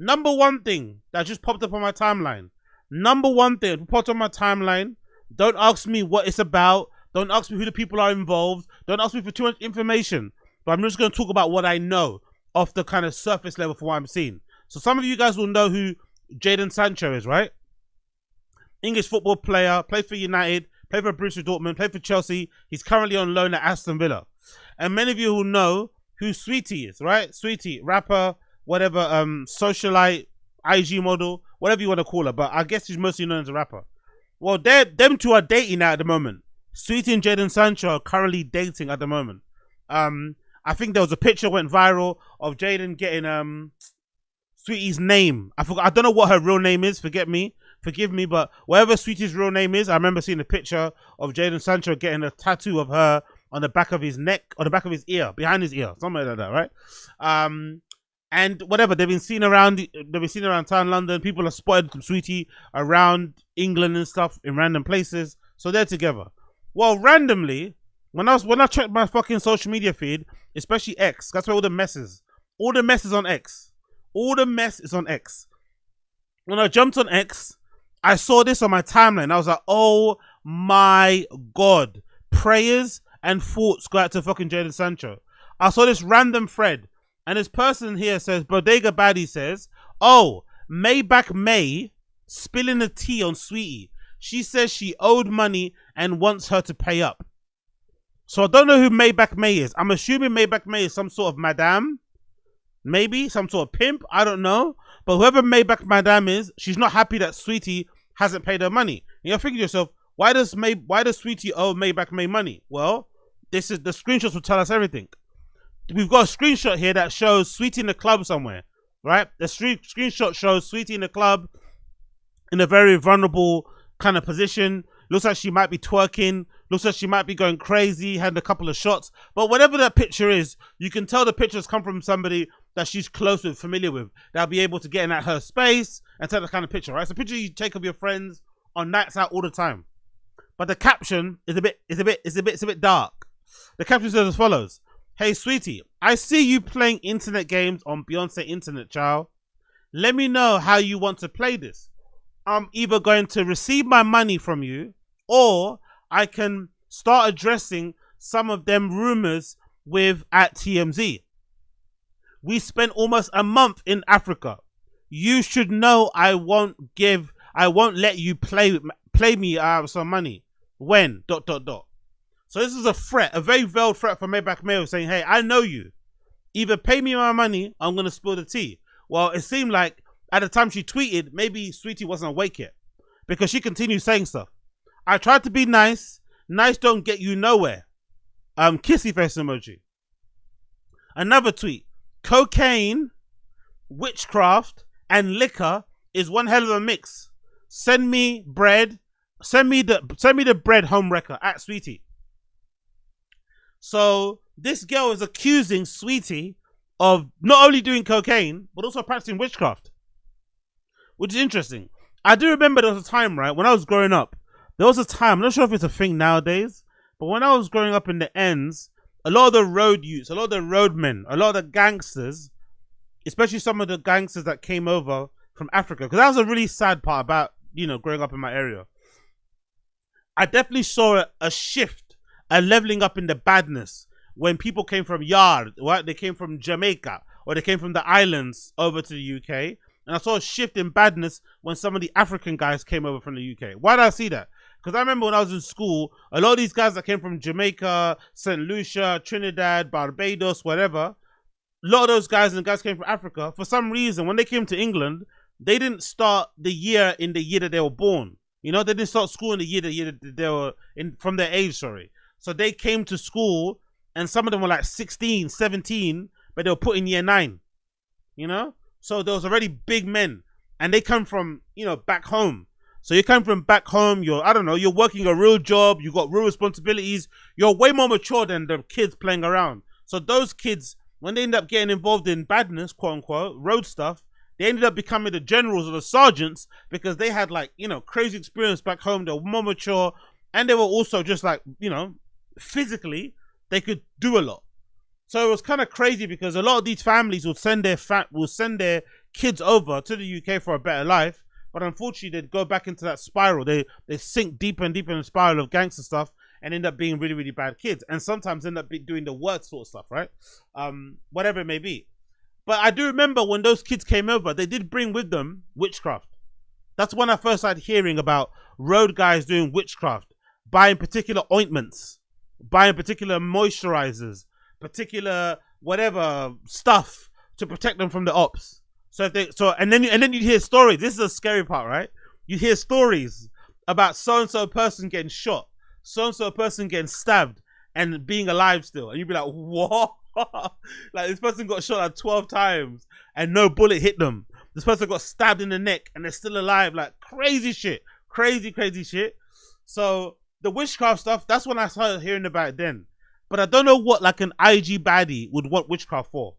Number one thing that just popped up on my timeline. Number one thing that popped up on my timeline. Don't ask me what it's about. Don't ask me who the people are involved. Don't ask me for too much information. But I'm just going to talk about what I know off the kind of surface level for what I'm seeing. So some of you guys will know who Jadon Sancho is, right? English football player, plays for United, played for Borussia Dortmund, played for Chelsea. He's currently on loan at Aston Villa. And many of you will know who Saweetie is, right? Saweetie, rapper, whatever, socialite, IG model, whatever you want to call her. But I guess she's mostly known as a rapper. Well, them two are dating now at the moment. Saweetie and Jadon Sancho are currently dating at the moment. I think there was a picture went viral of Jadon getting Saweetie's name. I don't know what her real name is. Forgive me, but whatever Saweetie's real name is, I remember seeing a picture of Jadon Sancho getting a tattoo of her on the back of his neck, or the back of his ear, behind his ear, something like that, right? And whatever, they've been seen around town, London. People have spotted Saweetie around England and stuff in random places. So they're together. Well, randomly, when I checked my fucking social media feed, especially X, that's where all the mess is. All the mess is on X. All the mess is on X. When I jumped on X, I saw this on my timeline. I was like, oh my God. Prayers and thoughts go out to fucking Jadon Sancho. I saw this random thread, and this person here says, Bodega Baddie says, oh, Maybach May spilling the tea on Saweetie. She says she owed money and wants her to pay up. So I don't know who Maybach May is. I'm assuming Maybach May is some sort of madame. Maybe some sort of pimp. I don't know. But whoever Maybach Madame is, she's not happy that Saweetie hasn't paid her money. And you're thinking to yourself, why does Saweetie owe Maybach May money? Well, this is the screenshots will tell us everything. We've got a screenshot here that shows Saweetie in the club somewhere, right? The screenshot shows Saweetie in the club in a very vulnerable kind of position. Looks like she might be twerking. Looks like she might be going crazy, had a couple of shots. But whatever that picture is, you can tell the pictures come from somebody that she's close with, familiar with. That'll be able to get in at her space and take the kind of picture, right? It's a picture you take of your friends on nights out all the time. But the caption is a bit dark. The caption says as follows. Hey, Saweetie, I see you playing internet games on Beyonce Internet, child. Let me know how you want to play this. I'm either going to receive my money from you, or I can start addressing some of them rumors with at TMZ. We spent almost a month in Africa. You should know I won't let you play me out of some money. When ... So this is a threat, a very veiled threat from Maybach Mayo saying, hey, I know you. Either pay me my money, I'm going to spill the tea. Well, it seemed like at the time she tweeted, maybe Saweetie wasn't awake yet, because she continued saying stuff. I tried to be nice. Nice don't get you nowhere. Kissy face emoji. Another tweet. Cocaine, witchcraft, and liquor is one hell of a mix. Send me bread. Send me the bread, home wrecker at Saweetie. So this girl is accusing Saweetie of not only doing cocaine, but also practicing witchcraft, which is interesting. I do remember there was a time, right, when I was growing up, there was a time, I'm not sure if it's a thing nowadays, but when I was growing up in the ends, a lot of the road youths, a lot of the roadmen, a lot of the gangsters, especially some of the gangsters that came over from Africa, because that was a really sad part about, growing up in my area. I definitely saw a shift, a leveling up in the badness when people came from Yard, right? They came from Jamaica, or they came from the islands over to the UK. And I saw a shift in badness when some of the African guys came over from the UK. Why did I see that? Because I remember when I was in school, a lot of these guys that came from Jamaica, St. Lucia, Trinidad, Barbados, whatever, a lot of those guys came from Africa. For some reason, when they came to England, they didn't start the year in the year that they were born. They didn't start school in the year that they were in, from their age, sorry. So they came to school, and some of them were like 16, 17, but they were put in year 9, So there was already big men, and they come from, back home. So you come from back home, you're working a real job, you got real responsibilities, you're way more mature than the kids playing around. So those kids, when they end up getting involved in badness, quote unquote, road stuff, they ended up becoming the generals or the sergeants because they had crazy experience back home. They were more mature, and they were also just physically, they could do a lot. So it was kind of crazy because a lot of these families would send their kids over to the UK for a better life, but unfortunately they'd go back into that spiral. They sink deeper and deeper in the spiral of gangster stuff and end up being really, really bad kids, and sometimes end up doing the worst sort of stuff, right? Whatever it may be. But I do remember when those kids came over, they did bring with them witchcraft. That's when I first started hearing about road guys doing witchcraft, buying particular ointments, buying particular moisturizers, particular whatever stuff to protect them from the ops. And then you hear stories. This is a scary part, right? You hear stories about so and so person getting shot, so and so person getting stabbed and being alive still, and you'd be like, what? Like, this person got shot like 12 times and no bullet hit them. This person got stabbed in the neck and they're still alive. Like, crazy shit. Crazy shit. So the witchcraft stuff, that's when I started hearing about it then. But I don't know what like an IG baddie would want witchcraft for.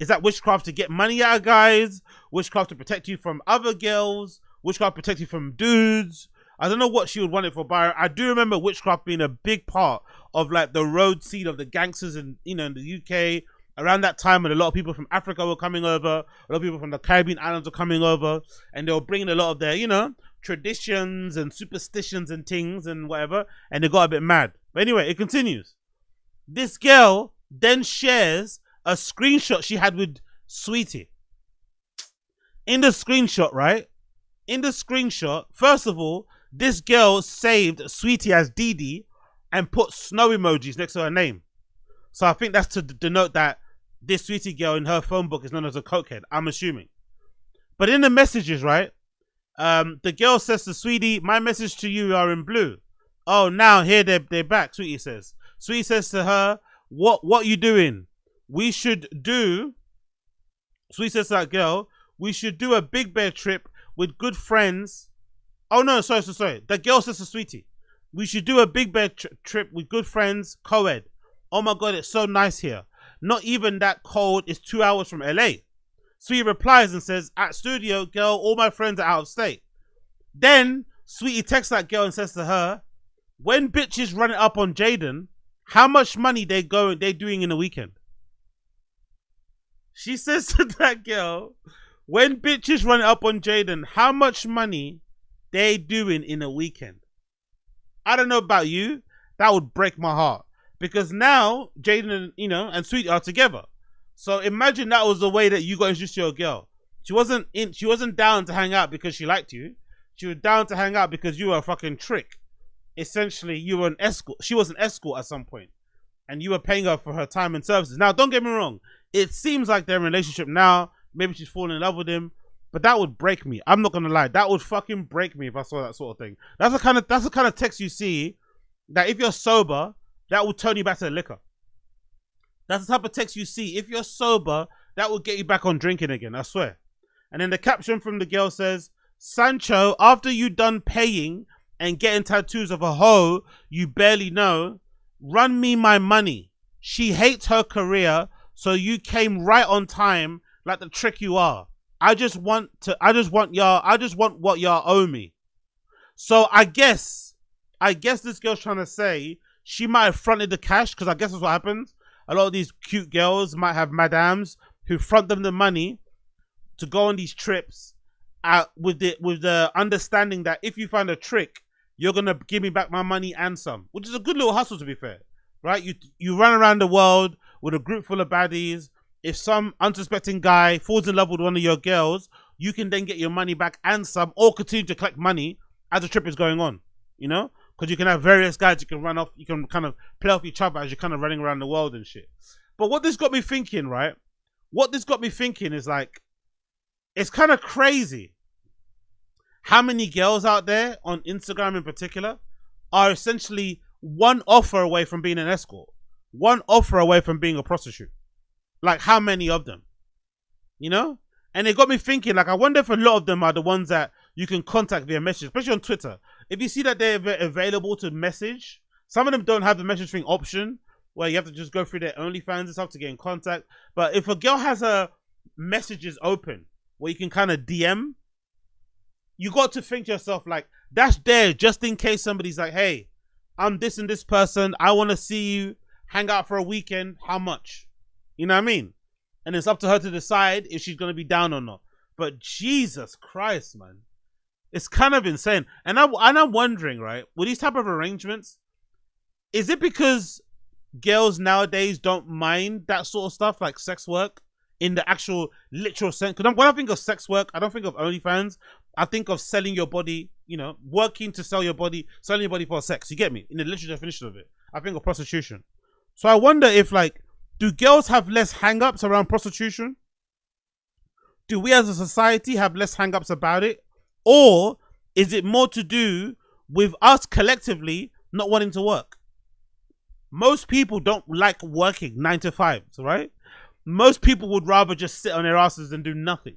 Is that witchcraft to get money out of guys? Witchcraft to protect you from other girls? Witchcraft to protect you from dudes? I don't know what she would want it for, but I do remember witchcraft being a big part of like the road scene of the gangsters in, you know, in the UK around that time, when a lot of people from Africa were coming over, a lot of people from the Caribbean islands were coming over, and they were bringing a lot of their, you know, traditions and superstitions and things and whatever, and they got a bit mad. But anyway, it continues. This girl then shares a screenshot she had with Saweetie. In the screenshot, right? In the screenshot, first of all, this girl saved Saweetie as Dee and put snow emojis next to her name. So I think that's to denote that this Saweetie girl in her phone book is known as a cokehead, I'm assuming. But in the messages, right, the girl says to Saweetie, my message to you are in blue. Oh, now here they're back, Saweetie says. Saweetie says to her, what you doing? We should do, Saweetie says to that girl, we should do a Big Bear trip with good friends. Oh no, sorry. The girl says to Saweetie, we should do a Big Bear trip with good friends, co-ed. Oh my God, it's so nice here. Not even that cold. It's 2 hours from LA. Saweetie replies and says, at studio, girl, all my friends are out of state. Then Saweetie texts that girl and says to her, when bitches run it up on Jadon, how much money they doing in a weekend? She says to that girl, when bitches run it up on Jadon, how much money they doing in a weekend? I don't know about you, that would break my heart. Because now Jadon and Saweetie are together. So imagine that was the way that you got introduced to your girl. She wasn't down to hang out because she liked you. She was down to hang out because you were a fucking trick. Essentially, you were an escort. She was an escort at some point, and you were paying her for her time and services. Now, don't get me wrong. It seems like they're in a relationship now. Maybe she's falling in love with him, but that would break me. I'm not gonna lie. That would fucking break me if I saw that sort of thing. That's the kind of text you see that if you're sober, that will turn you back to the liquor. That's the type of text you see. If you're sober, that will get you back on drinking again, I swear. And then the caption from the girl says, Sancho, after you done paying and getting tattoos of a hoe you barely know, run me my money. She hates her career, so you came right on time like the trick you are. I just want what y'all owe me. So I guess this girl's trying to say she might have fronted the cash, because I guess that's what happens. A lot of these cute girls might have madams who front them the money to go on these trips with the understanding that if you find a trick, you're gonna give me back my money and some, which is a good little hustle, to be fair, right? You run around the world with a group full of baddies. If some unsuspecting guy falls in love with one of your girls, you can then get your money back and some, or continue to collect money as the trip is going on, you know? Because you can have various guys you can run off, you can kind of play off each other as you're kind of running around the world and shit. But what this got me thinking, right? What this got me thinking is like, it's kind of crazy how many girls out there on Instagram in particular are essentially one offer away from being an escort, one offer away from being a prostitute. Like, how many of them? You know? And it got me thinking, like, I wonder if a lot of them are the ones that you can contact via message, especially on Twitter. If you see that they're available to message, some of them don't have the message thing option, where you have to just go through their OnlyFans and stuff to get in contact. But if a girl has her messages open, where you can kind of DM, you got to think to yourself, like, that's there just in case somebody's like, hey, I'm this and this person, I want to see you, hang out for a weekend, how much? You know what I mean? And it's up to her to decide if she's going to be down or not. But Jesus Christ, man, it's kind of insane. And I'm wondering, right, with these type of arrangements, is it because girls nowadays don't mind that sort of stuff, like sex work in the actual literal sense? Because when I think of sex work, I don't think of OnlyFans. I think of selling your body, you know, working to sell your body, selling your body for sex. You get me? In the literal definition of it, I think of prostitution. So I wonder if, like, do girls have less hang-ups around prostitution? Do we as a society have less hang-ups about it? Or is it more to do with us collectively not wanting to work? Most people don't like working 9 to 5, right? Most people would rather just sit on their asses and do nothing.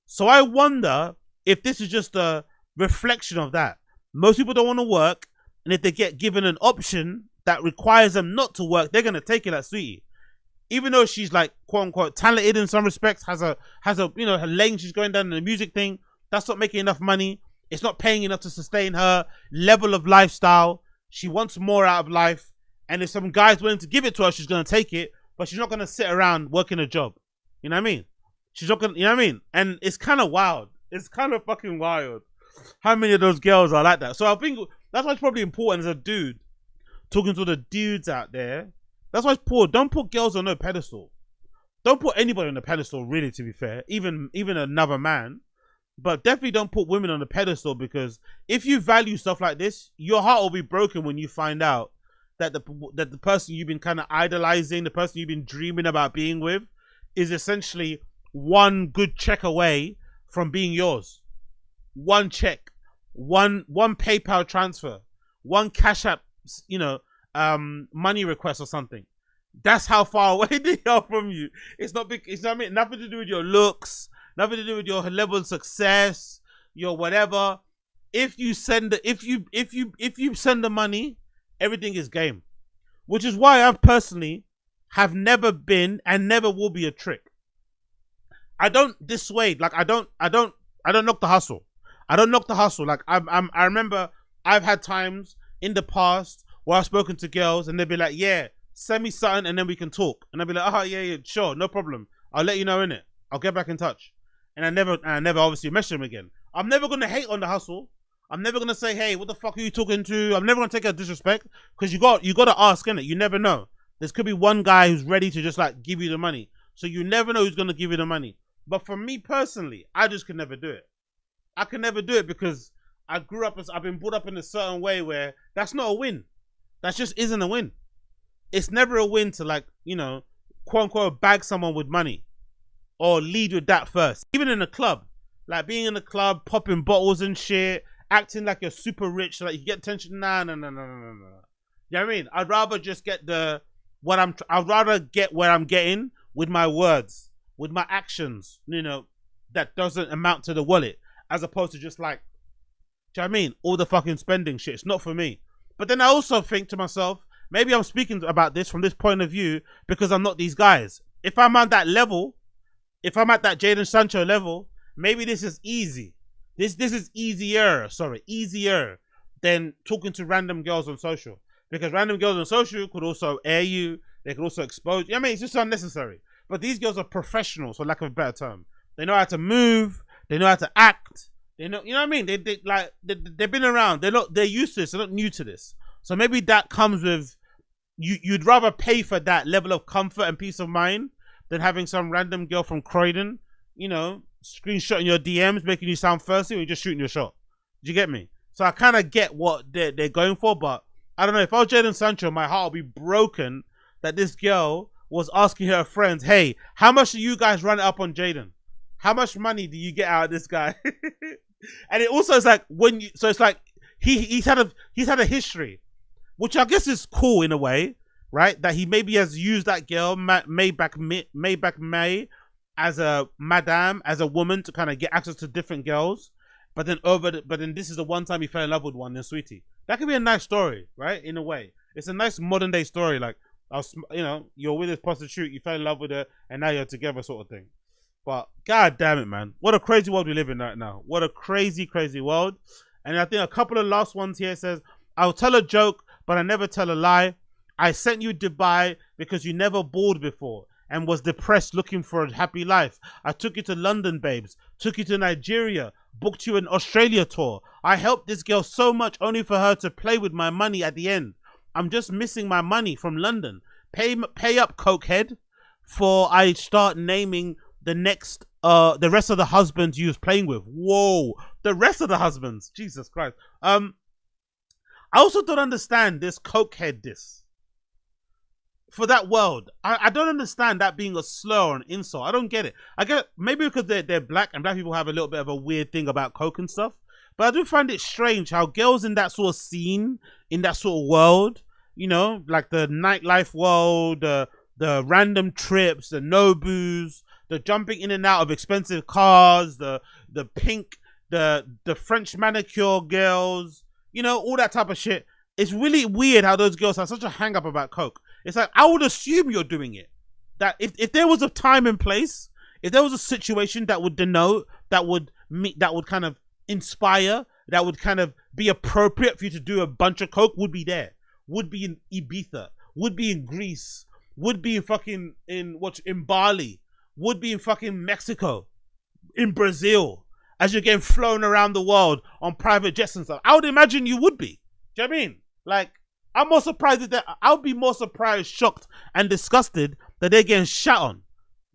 So I wonder if this is just a reflection of that. Most people don't want to work, and if they get given an option that requires them not to work, they're gonna take it at Saweetie. Even though she's like quote unquote talented in some respects, has a you know, her lane she's going down in the music thing, that's not making enough money. It's not paying enough to sustain her level of lifestyle. She wants more out of life. And if some guy's willing to give it to her, she's gonna take it, but she's not gonna sit around working a job. You know what I mean? She's not gonna, you know what I mean? And it's kind of wild. It's kind of fucking wild how many of those girls are like that. So I think that's why it's probably important as a dude, talking to the dudes out there. That's why it's poor. Don't put girls on no pedestal. Don't put anybody on a pedestal, really, to be fair. Even another man. But definitely don't put women on a pedestal, because if you value stuff like this, your heart will be broken when you find out that the person you've been kind of idolizing, the person you've been dreaming about being with, is essentially one good check away from being yours. One check, one PayPal transfer, one Cash App, you know, money request or something. That's how far away they are from you. It's not big. It's not, I mean, nothing to do with your looks, nothing to do with your level of success, your whatever. If you send the money, everything is game. Which is why I personally have never been and never will be a trick. I don't dissuade. Like I don't knock the hustle. I don't knock the hustle. Like I remember I've had times in the past where I've spoken to girls and they'd be like, yeah, send me something and then we can talk. And I'd be like, oh yeah, sure, no problem. I'll let you know, innit? I'll get back in touch. And I never obviously message them again. I'm never gonna hate on the hustle. I'm never gonna say, hey, what the fuck are you talking to? I'm never gonna take a disrespect, because you gotta ask, innit? You never know. There could be one guy who's ready to just like give you the money. So you never know who's gonna give you the money. But for me personally, I just could never do it. I can never do it because I've been brought up in a certain way where that's not a win. That just isn't a win. It's never a win to, like, you know, quote unquote bag someone with money or lead with that first. Even in a club, like being in a club, popping bottles and shit, acting like you're super rich so that you get attention. Nah. You know what I mean? I'd rather just get I'd rather get where I'm getting with my words, with my actions, you know, that doesn't amount to the wallet, as opposed to just like, do you know what I mean? All the fucking spending shit. It's not for me. But then I also think to myself, maybe I'm speaking about this from this point of view because I'm not these guys. If I'm at that level, if I'm at that Jadon Sancho level, maybe this is easy. This is easier than talking to random girls on social. Because random girls on social could also air you. They could also expose you. I mean, it's just unnecessary. But these girls are professionals, for lack of a better term. They know how to move. They know how to act. They know, you know what I mean? They've been around. They're used to this. They're not new to this. So maybe that comes with you'd rather pay for that level of comfort and peace of mind than having some random girl from Croydon, you know, screenshotting your DMs, making you sound thirsty, or you're just shooting your shot. Do you get me? So I kind of get what they're going for, but I don't know. If I was Jadon Sancho, my heart would be broken that this girl was asking her friends, hey, how much do you guys run it up on Jadon? How much money do you get out of this guy? And it also is like so it's like he's had a history, which I guess is cool in a way, right? That he maybe has used that girl Maybach May as a madame, as a woman, to kind of get access to different girls. But then this is the one time he fell in love with one in Saweetie. That could be a nice story, right? In a way, it's a nice modern day story. Like, you know, you're with this prostitute, you fell in love with her, and now you're together, sort of thing. But god damn it, man, what a crazy world we live in right now. What a crazy world. And I think a couple of last ones here says, I'll tell a joke, but I never tell a lie. I sent you Dubai because you never balled before. and was depressed looking for a happy life. I took you to London, babes. Took you to Nigeria. Booked you an Australia tour. I helped this girl so much only for her to play with my money at the end. I'm just missing my money from London. Pay up, cokehead, for I start naming the rest of the husbands you was playing with. Whoa, the rest of the husbands. Jesus Christ. I also don't understand this cokehead diss for that world. I don't understand that being a slur or an insult. I don't get it. I get maybe because they're black and black people have a little bit of a weird thing about coke and stuff. But I do find it strange how girls in that sort of scene, in that sort of world, you know, like the nightlife world, the random trips, the Nobus, the jumping in and out of expensive cars, the pink, the French manicure girls, you know, all that type of shit. It's really weird how those girls have such a hang up about coke. It's like, I would assume you're doing it. That if there was a time and place, if there was a situation that would denote, that would kind of inspire, that would kind of be appropriate for you to do a bunch of coke, would be there. Would be in Ibiza, would be in Greece, would be in Bali, would be in fucking Mexico, in Brazil, as you're getting flown around the world on private jets and stuff. I would imagine you would be. Do you know what I mean? Like, I'm more surprised that I'll be more surprised, shocked, and disgusted that they're getting shot on.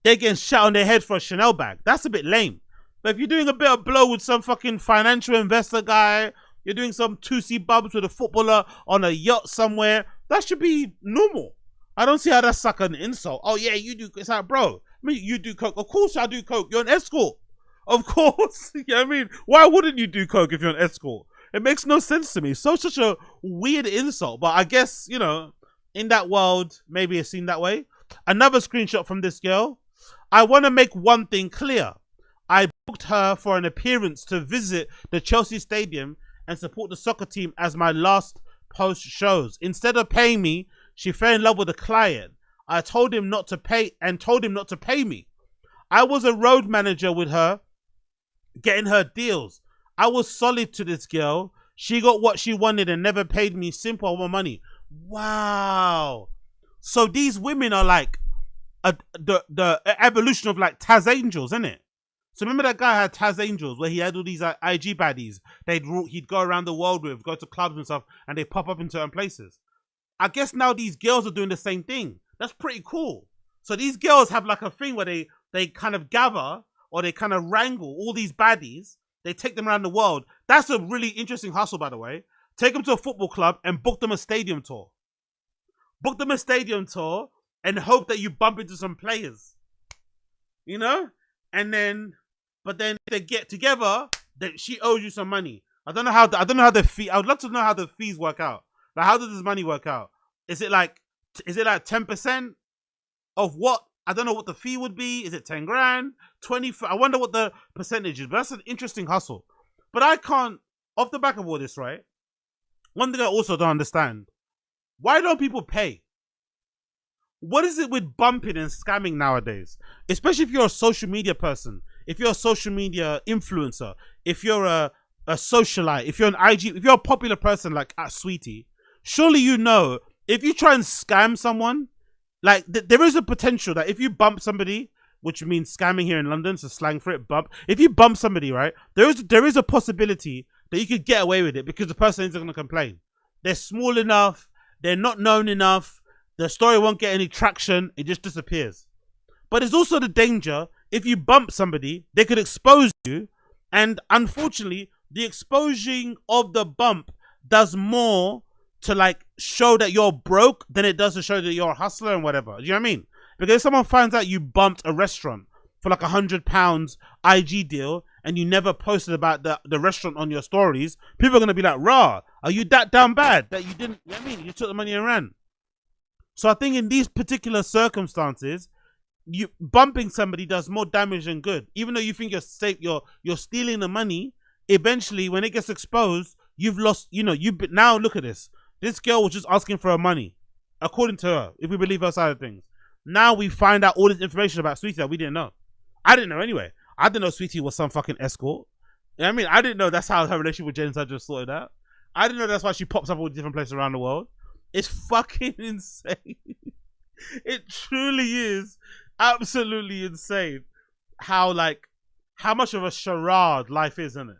They're getting shot on their head for a Chanel bag. That's a bit lame. But if you're doing a bit of blow with some fucking financial investor guy, you're doing some 2C bubs with a footballer on a yacht somewhere, that should be normal. I don't see how that's like an insult. Oh yeah, you do. It's like, bro, I mean, you do coke. Of course I do coke. You're an escort. Of course. You know what I mean? Why wouldn't you do coke if you're an escort? It makes no sense to me. So such a weird insult. But I guess, you know, in that world, maybe it seemed that way. Another screenshot from this girl. I want to make one thing clear. I booked her for an appearance to visit the Chelsea Stadium and support the soccer team as my last post shows. Instead of paying me, she fell in love with a client. I told him not to pay me. I was a road manager with her, getting her deals. I was solid to this girl. She got what she wanted and never paid me. Simple, I want money. Wow. So these women are like the evolution of like Taz Angels, isn't it? So remember that guy had Taz Angels where he had all these IG baddies he'd go around the world with, go to clubs and stuff, and they pop up in certain places. I guess now these girls are doing the same thing. That's pretty cool. So these girls have like a thing where they kind of gather or they kind of wrangle all these baddies. They take them around the world. That's a really interesting hustle, by the way. Take them to a football club and book them a stadium tour. Book them a stadium tour and hope that you bump into some players. You know? But then if they get together, then she owes you some money. I don't know how the fee. I would love to know how the fees work out. Like, how does this money work out? Is it like 10% of what? I don't know what the fee would be. Is it 10 grand? 20? I wonder what the percentage is. But that's an interesting hustle. But I can't, off the back of all this, right? One thing I also don't understand. Why don't people pay? What is it with bumping and scamming nowadays? Especially if you're a social media person. If you're a social media influencer. If you're a socialite. If you're an IG. If you're a popular person like Saweetie. Surely you know, if you try and scam someone, like there is a potential that if you bump somebody, which means scamming here in London, so slang for it, bump. If you bump somebody, right, there is a possibility that you could get away with it because the person isn't going to complain. They're small enough, they're not known enough, the story won't get any traction, it just disappears. But there's also the danger, if you bump somebody, they could expose you, and unfortunately, the exposing of the bump does more to like show that you're broke than it does to show that you're a hustler and whatever. Do you know what I mean? Because if someone finds out you bumped a restaurant for like £100 IG deal and you never posted about the restaurant on your stories, people are going to be like, rah, are you that damn bad that you didn't, you know what I mean? You took the money and ran. So I think in these particular circumstances, you bumping somebody does more damage than good. Even though you think you're safe, you're stealing the money, eventually when it gets exposed, you've lost, you know, now look at this. This girl was just asking for her money, according to her, if we believe her side of things. Now we find out all this information about Saweetie that we didn't know. I didn't know anyway. I didn't know Saweetie was some fucking escort. You know what I mean? I didn't know that's how her relationship with Jadon just sorted out. I didn't know that's why she pops up all different places around the world. It's fucking insane. It truly is Absolutely insane. How much of a charade life is, isn't it?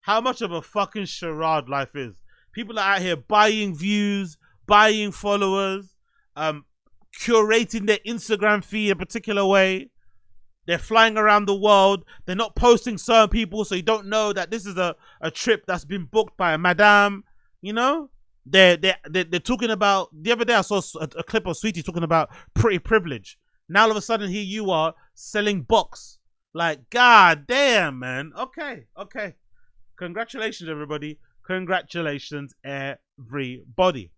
How much of a fucking charade life is. People are out here buying views, buying followers, um, curating their Instagram feed a particular way. They're flying around the world. They're not posting certain people, so you don't know that this is a trip that's been booked by a madame. You know, they're talking about. The other day, I saw a clip of Saweetie talking about pretty privilege. Now all of a sudden, here you are selling box. Like, god damn, man. Okay, okay. Congratulations, everybody. Congratulations, everybody.